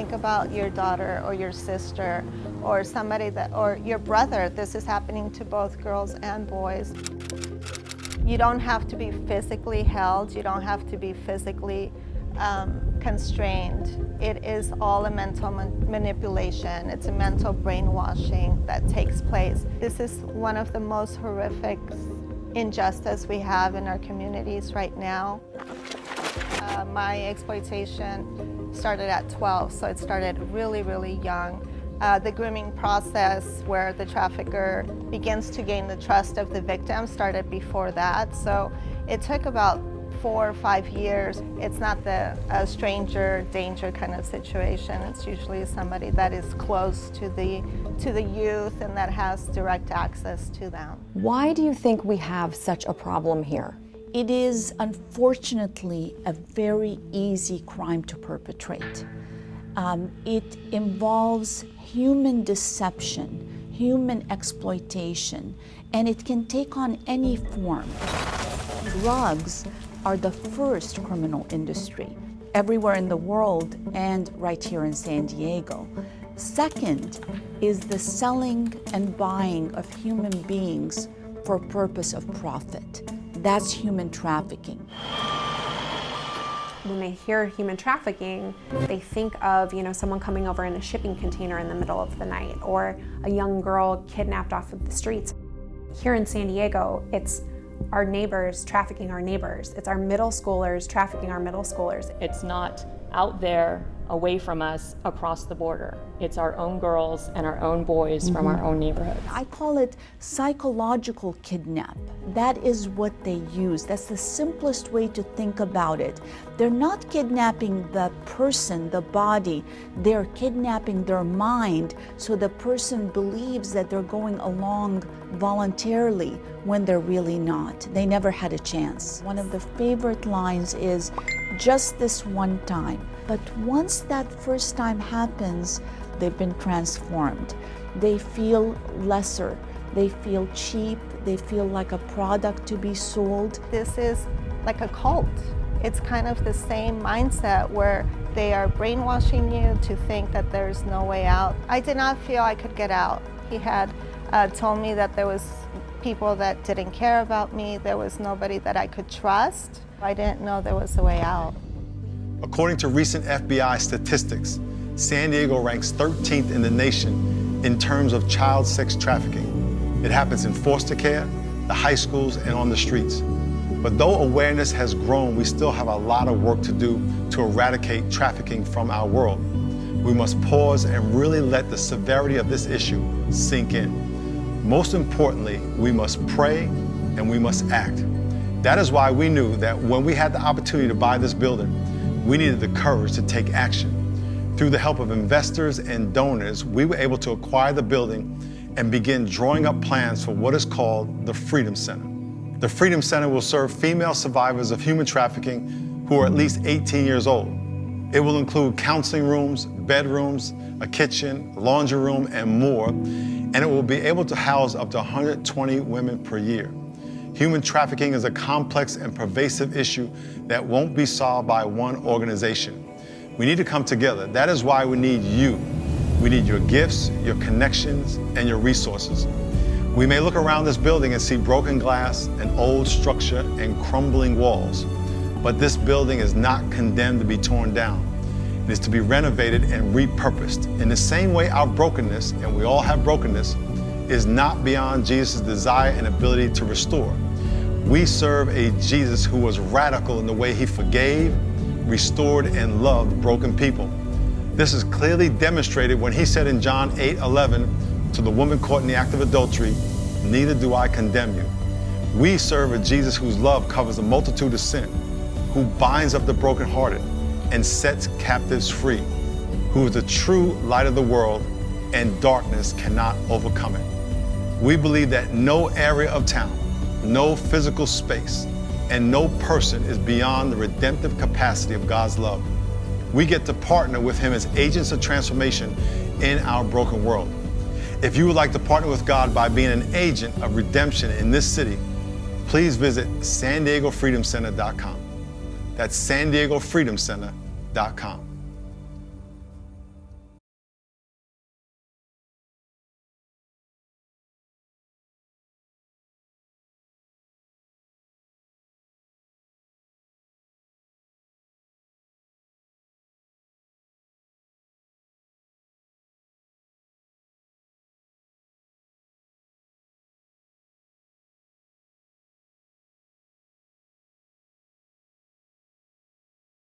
think about your daughter or your sister or somebody or your brother. This is happening to both girls and boys. You don't have to be physically held. You don't have to be physically constrained. It is all a mental manipulation. It's a mental brainwashing that takes place. This is one of the most horrific injustice we have in our communities right now. My exploitation started at 12, so it started really, really young. The grooming process where the trafficker begins to gain the trust of the victim started before that, so it took about 4 or 5 years. It's not the stranger danger kind of situation. It's usually somebody that is close to the youth and that has direct access to them. Why do you think we have such a problem here? It is unfortunately a very easy crime to perpetrate. It involves human deception, human exploitation, and it can take on any form. Drugs are the first criminal industry everywhere in the world and right here in San Diego. Second is the selling and buying of human beings for purpose of profit. That's human trafficking. When they hear human trafficking, they think of, someone coming over in a shipping container in the middle of the night, or a young girl kidnapped off of the streets. Here in San Diego, it's our neighbors trafficking our neighbors. It's our middle schoolers trafficking our middle schoolers. It's not out there away from us across the border. It's our own girls and our own boys from our own neighborhoods. I call it psychological kidnap. That is what they use. That's the simplest way to think about it. They're not kidnapping the person, the body. They're kidnapping their mind so the person believes that they're going along voluntarily when they're really not. They never had a chance. One of the favorite lines is, "Just this one time." But once that first time happens, they've been transformed. They feel lesser, they feel cheap, they feel like a product to be sold. This is like a cult. It's kind of the same mindset where they are brainwashing you to think that there's no way out. I did not feel I could get out. He had told me that there was people that didn't care about me. There was nobody that I could trust. I didn't know there was a way out. According to recent FBI statistics, San Diego ranks 13th in the nation in terms of child sex trafficking. It happens in foster care, the high schools, and on the streets. But though awareness has grown, we still have a lot of work to do to eradicate trafficking from our world. We must pause and really let the severity of this issue sink in. Most importantly, we must pray and we must act. That is why we knew that when we had the opportunity to buy this building, we needed the courage to take action. Through the help of investors and donors, we were able to acquire the building and begin drawing up plans for what is called the Freedom Center. The Freedom Center will serve female survivors of human trafficking who are at least 18 years old. It will include counseling rooms, bedrooms, a kitchen, laundry room, and more, and it will be able to house up to 120 women per year. Human trafficking is a complex and pervasive issue that won't be solved by one organization. We need to come together. That is why we need you. We need your gifts, your connections, and your resources. We may look around this building and see broken glass, an old structure, and crumbling walls. But this building is not condemned to be torn down. It is to be renovated and repurposed. In the same way, our brokenness, and we all have brokenness, is not beyond Jesus' desire and ability to restore. We serve a Jesus who was radical in the way he forgave, restored, and loved broken people. This is clearly demonstrated when he said in John 8:11 to the woman caught in the act of adultery, "Neither do I condemn you." We serve a Jesus whose love covers a multitude of sin, who binds up the brokenhearted and sets captives free, who is the true light of the world, and darkness cannot overcome it. We believe that no area of town, no physical space, and no person is beyond the redemptive capacity of God's love. We get to partner with him as agents of transformation in our broken world. If you would like to partner with God by being an agent of redemption in this city, please visit SanDiegoFreedomCenter.com. That's SanDiegoFreedomCenter.com.